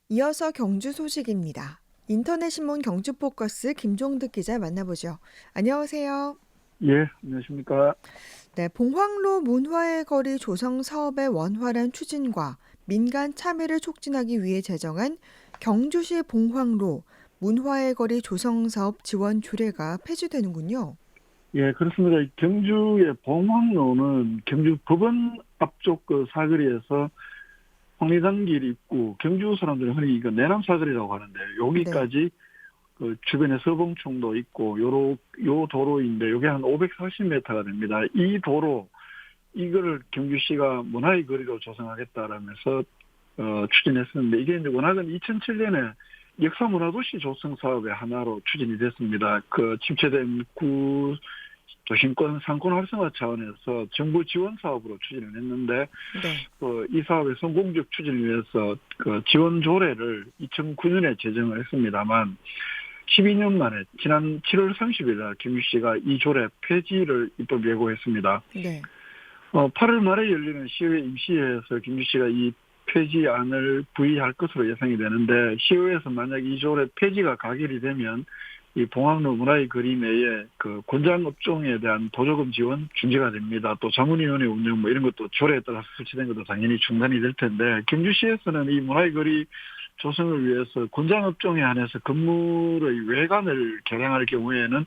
이어서 경주 소식입니다. 인터넷 신문 경주포커스 김종득 기자 만나보죠. 안녕하세요. 예, 안녕하십니까. 네, 봉황로 문화의 거리 조성 사업의 원활한 추진과 민간 참여를 촉진하기 위해 제정한 경주시 봉황로 문화의 거리 조성 사업 지원 조례가 폐지되는군요. 예, 그렇습니다. 경주의 봉황로는 경주 법원 앞쪽 그 사거리에서 황리단길 입구, 경주 사람들이 흔히 이거 내남 사거리라고 하는데 네. 여기까지 그 주변에 서봉충도 있고 요 도로인데 요게 한 540m가 됩니다. 이 도로 이거를 경주시가 문화의 거리로 조성하겠다라면서 추진했었는데 이게 이제 워낙은 2007년에 역사문화도시 조성 사업의 하나로 추진이 됐습니다. 그 침체된 구 도심권 상권 활성화 차원에서 정부 지원 사업으로 추진을 했는데 네. 이 사업의 성공적 추진을 위해서 그 지원 조례를 2009년에 제정을 했습니다만 12년 만에 지난 7월 30일 날 경주시가 이 조례 폐지를 입법 예고했습니다. 네. 8월 말에 열리는 시의회 임시회에서 김주씨가 이 폐지안을 부의할 것으로 예상이 되는데 시의회에서 만약 이 조례 폐지가 가결이 되면 이 봉황로 문화의 거리 내에 그 권장 업종에 대한 보조금 지원 중지가 됩니다. 또 자문위원회 운영 뭐 이런 것도 조례에 따라서 설치된 것도 당연히 중단이 될 텐데 경주시에서는 이 문화의 거리 조성을 위해서 권장 업종에 한해서 건물의 외관을 개량할 경우에는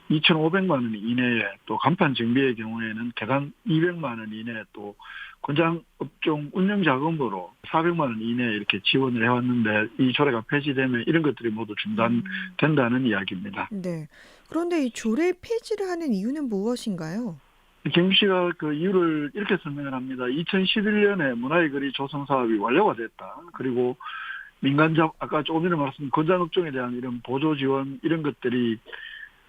2,500만 원 이내에 또 간판 정비의 경우에는 개당 200만 원 이내에 또 권장 업종 운영 자금으로 400만 원 이내에 이렇게 지원을 해왔는데 이 조례가 폐지되면 이런 것들이 모두 음, 중단된다는 이야기입니다. 네. 그런데 이 조례 폐지를 하는 이유는 무엇인가요? 김 씨가 그 이유를 이렇게 설명을 합니다. 2011년에 문화의 거리 조성 사업이 완료가 됐다. 그리고 아까 조금 전에 말씀드린 권장업종에 대한 이런 보조 지원 이런 것들이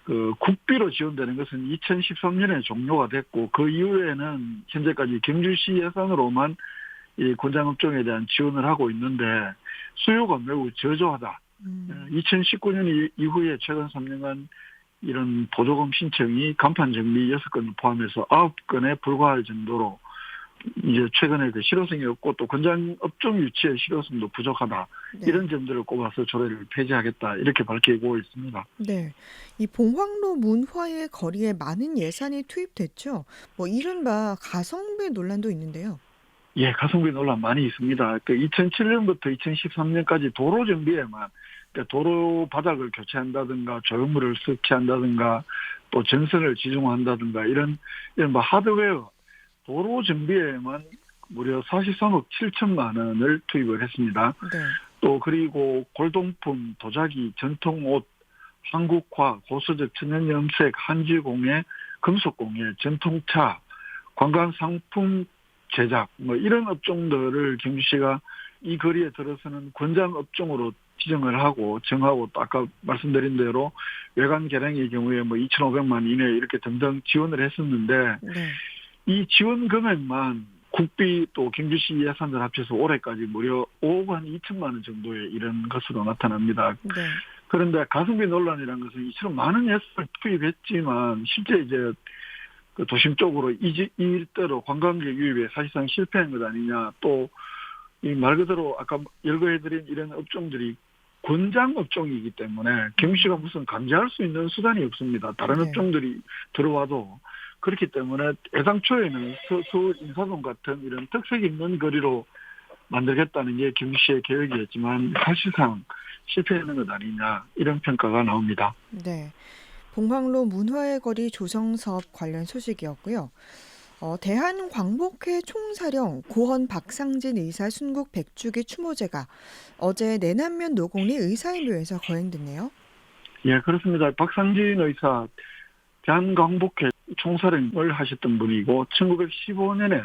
그 국비로 지원되는 것은 2013년에 종료가 됐고 그 이후에는 현재까지 경주시 예산으로만 이 권장업종에 대한 지원을 하고 있는데 수요가 매우 저조하다. 음, 2019년 이후에 최근 3년간 이런 보조금 신청이 간판 정비 6건을 포함해서 9건에 불과할 정도로 이제 최근에 그 실효성이 없고 또 권장 업종 유치의 실효성도 부족하다. 네. 이런 점들을 꼽아서 조례를 폐지하겠다. 이렇게 밝히고 있습니다. 네. 이 봉황로 문화의 거리에 많은 예산이 투입됐죠. 뭐 이른바 가성비 논란도 있는데요. 예, 가성비 논란 많이 있습니다. 그 2007년부터 2013년까지 도로 정비에만 그러니까 도로 바닥을 교체한다든가 조형물을 설치한다든가 또 전선을 지중한다든가 이런 뭐 하드웨어 도로 정비에만 무려 43억 7천만 원을 투입을 했습니다. 네. 또 그리고 골동품, 도자기, 전통옷, 한국화, 고수적 천연염색, 한지공예, 금속공예, 전통차, 관광상품 제작 뭐 이런 업종들을 경주시가 이 거리에 들어서는 권장 업종으로 지정을 하고 정하고 또 아까 말씀드린 대로 외관 개량의 경우에 뭐 2,500만 이내 이렇게 등등 지원을 했었는데 네. 이 지원 금액만 국비 또 경주시 예산들 합쳐서 올해까지 무려 5억 한 2천만 원 정도의 이런 것으로 나타납니다. 네. 그런데 가성비 논란이라는 것은 이처럼 많은 예산을 투입했지만 실제 이제 그 도심 쪽으로 이 일대로 관광객 유입에 사실상 실패한 것 아니냐. 또 이 말 그대로 아까 열거해드린 이런 업종들이 권장 업종이기 때문에 경시가 음, 무슨 감지할 수 있는 수단이 없습니다. 다른 네. 업종들이 들어와도 그렇기 때문에 애당초에는 서울 인사동 같은 이런 특색 있는 거리로 만들겠다는 게 경시의 계획이었지만 사실상 실패하는 것 아니냐 이런 평가가 나옵니다. 네. 봉황로 문화의 거리 조성 사업 관련 소식이었고요. 대한광복회 총사령 고헌 박상진 의사 순국 100주기 추모제가 어제 내남면 노공리 의사의묘에서 거행됐네요. 예, 그렇습니다. 박상진 의사 대한광복회 총사령을 하셨던 분이고 1915년에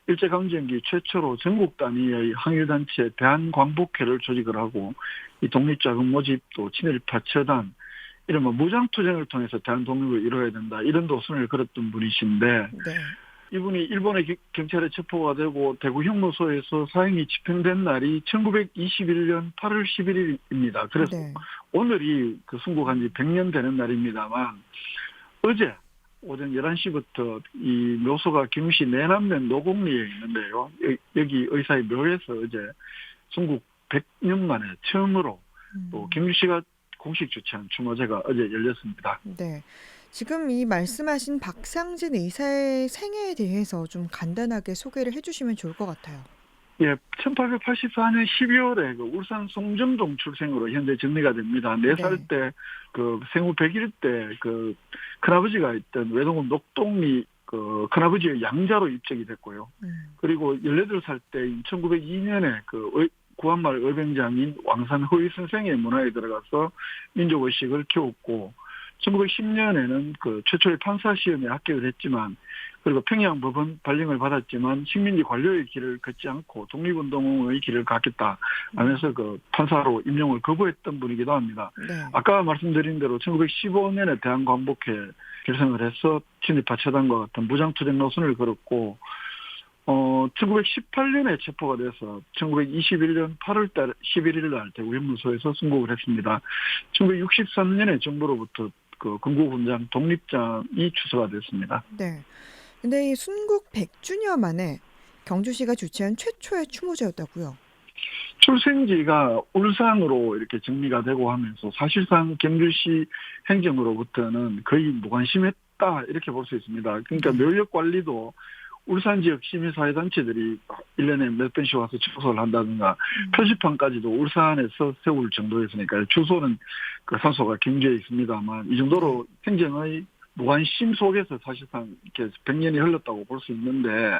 일제강점기 최초로 전국 단위의 항일단체 대한광복회를 조직을 하고 이 독립자금 모집도 친일파 처단 이런 뭐 무장투쟁을 통해서 대한독립을 이뤄야 된다 이런 도선을 걸었던 분이신데 네. 이분이 일본의 경찰에 체포가 되고 대구 형무소에서 사형이 집행된 날이 1921년 8월 11일입니다. 그래서 네. 오늘이 그 순국한 지 100년 되는 날입니다만 어제 오전 11시부터 이 묘소가 경시 내남면 노곡리에 있는데요. 여기 의사의 묘에서 어제 순국 100년 만에 처음으로 또 음. 경주시가 공식 주최한 추모제가 어제 열렸습니다. 네. 지금 이 말씀하신 박상진 의사의 생애에 대해서 좀 간단하게 소개를 해주시면 좋을 것 같아요. 예, 1884년 12월에 그 울산 송정동 출생으로 현재 정리가 됩니다. 4살 네. 때 그 생후 100일 때 그 큰아버지가 있던 외동읍 녹동리 그 큰아버지의 양자로 입적이 됐고요. 음. 그리고 18살 때 1902년에 그 구한말 의병장인 왕산 허위 선생의 문화에 들어가서 민족의식을 키웠고 1910년에는 그 최초의 판사 시험에 합격을 했지만 그리고 평양법원 발령을 받았지만 식민지 관료의 길을 걷지 않고 독립운동의 길을 갔겠다 하면서 그 판사로 임용을 거부했던 분이기도 합니다. 네. 아까 말씀드린 대로 1915년에 대한광복회 결성을 해서 친일파 처단과 같은 무장투쟁 노선을 걸었고 1918년에 체포가 돼서 1921년 8월달 11일 날 대구 현무소에서 순국을 했습니다. 1963년에 정부로부터 그 건국훈장 독립장이 추서가 됐습니다. 네. 근데 이 순국 100주년 만에 경주시가 주최한 최초의 추모제였다고요. 출생지가 울산으로 이렇게 정리가 되고 하면서 사실상 경주시 행정으로부터는 거의 무관심했다 이렇게 볼 수 있습니다. 그러니까 네. 묘역 관리도 울산 지역 시민사회단체들이 1년에 몇 번씩 와서 추소를 한다든가 음. 표지판까지도 울산에서 세울 정도였으니까 주소는 그 산소가 경주에 있습니다만 이 정도로 네. 행정의 무관심 속에서 사실상 이렇게 100년이 흘렀다고 볼 수 있는데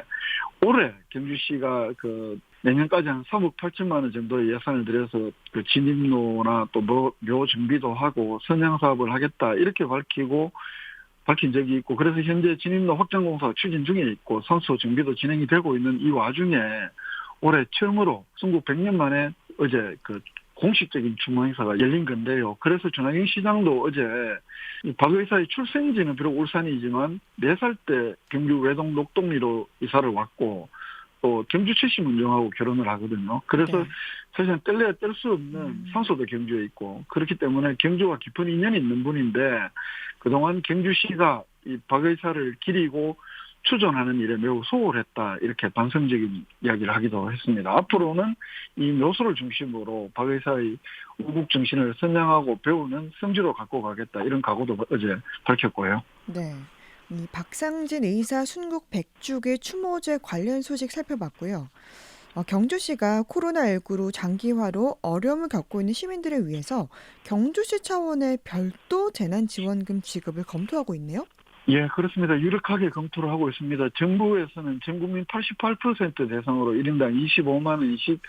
올해 경주시가 그 내년까지 한 3억 8천만 원 정도의 예산을 들여서 그 진입로나 또 묘 정비도 하고 선양 사업을 하겠다 이렇게 밝힌 적이 있고 그래서 현재 진입로 확장 공사가 추진 중에 있고 선수 정비도 진행이 되고 있는 이 와중에 올해 처음으로 순국 100년 만에 어제 그 공식적인 추모 행사가 열린 건데요. 그래서 전학영 시장도 어제 박 의사의 출생지는 비록 울산이지만 4살 때 경주 외동 녹동리로 이사를 왔고 또 경주 출신 문정하고 결혼을 하거든요. 그래서 네. 사실은 뗄래야 뗄 수 없는 산소도 경주에 있고 그렇기 때문에 경주와 깊은 인연이 있는 분인데 그동안 경주시가 이 박 의사를 기리고 추존하는 일에 매우 소홀했다 이렇게 반성적인 이야기를 하기도 했습니다. 앞으로는 이 묘소를 중심으로 박 의사의 우국 정신을 선양하고 배우는 성지로 갖고 가겠다 이런 각오도 어제 밝혔고요. 네. 이 박상진 의사 순국 100주기 추모제 관련 소식 살펴봤고요. 경주시가 코로나19로 장기화로 어려움을 겪고 있는 시민들을 위해서 경주시 차원의 별도 재난지원금 지급을 검토하고 있네요. 예, 그렇습니다. 유력하게 검토를 하고 있습니다. 정부에서는 전 국민 88% 대상으로 1인당 25만 원씩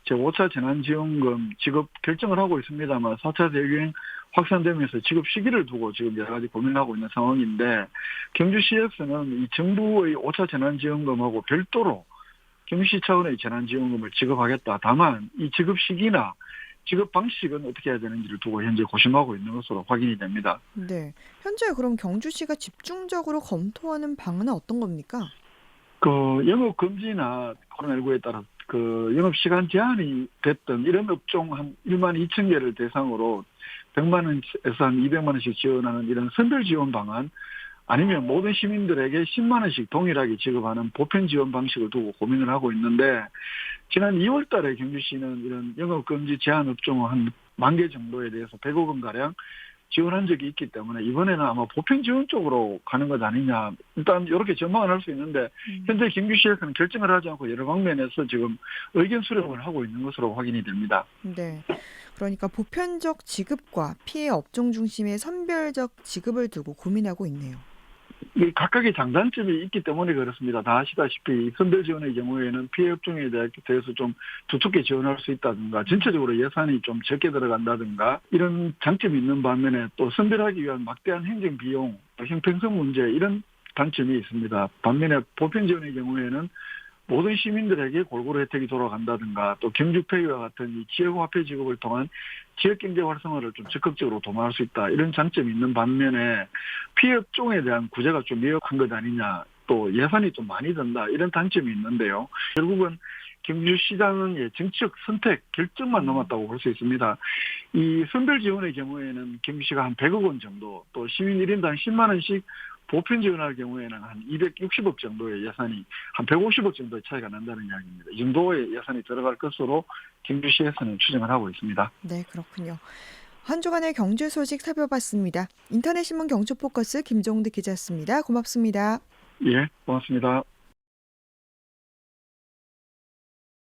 제5차 재난지원금 지급 결정을 하고 있습니다만 4차 대유행 확산되면서 지급 시기를 두고 지금 여러 가지 고민하고 있는 상황인데 경주시에서는 이 정부의 5차 재난지원금하고 별도로 경주시 차원의 재난지원금을 지급하겠다. 다만 이 지급 시기나 지급 방식은 어떻게 해야 되는지를 두고 현재 고심하고 있는 것으로 확인이 됩니다. 네. 현재 그럼 경주시가 집중적으로 검토하는 방안은 어떤 겁니까? 그 영업 금지나 코로나19에 따라 그 영업 시간 제한이 됐던 이런 업종 한 1만 2천 개를 대상으로 100만 원에서 한 200만 원씩 지원하는 이런 선별 지원 방안 아니면 모든 시민들에게 10만 원씩 동일하게 지급하는 보편 지원 방식을 두고 고민을 하고 있는데 지난 2월 달에 경주시는 이런 영업 금지 제한 업종 한 10,000개 정도에 대해서 100억 원 가량 지원한 적이 있기 때문에 이번에는 아마 보편 지원 쪽으로 가는 것 아니냐. 일단 이렇게 전망을 할 수 있는데 현재 경주시에서는 결정을 하지 않고 여러 방면에서 지금 의견 수렴을 하고 있는 것으로 확인이 됩니다. 네. 그러니까 보편적 지급과 피해 업종 중심의 선별적 지급을 두고 고민하고 있네요. 이 각각의 장단점이 있기 때문에 그렇습니다. 다 아시다시피 선별 지원의 경우에는 피해 업종에 대해서 좀 두텁게 지원할 수 있다든가 전체적으로 예산이 좀 적게 들어간다든가 이런 장점이 있는 반면에 또 선별하기 위한 막대한 행정 비용, 형평성 문제 이런 단점이 있습니다. 반면에 보편 지원의 경우에는 모든 시민들에게 골고루 혜택이 돌아간다든가 또 경주페이와 같은 이 지역화폐 지급을 통한 지역경제 활성화를 좀 적극적으로 도모할 수 있다. 이런 장점이 있는 반면에 피해 업종에 대한 구제가 좀 미흡한 것 아니냐. 또 예산이 좀 많이 든다. 이런 단점이 있는데요. 결국은 경주시장은 정치적 선택, 결정만 남았다고 볼 수 있습니다. 이 선별 지원의 경우에는 경주시가 한 100억 원 정도 또 시민 1인당 10만 원씩 보편 지원할 경우에는 한 260억 정도의 예산이 한 150억 정도의 차이가 난다는 이야기입니다. 이 정도의 예산이 들어갈 것으로 경주시에서는 추정을 하고 있습니다. 네, 그렇군요. 한 주간의 경제 소식 살펴봤습니다. 인터넷신문 경주포커스 김종득 기자였습니다. 고맙습니다. 예, 고맙습니다.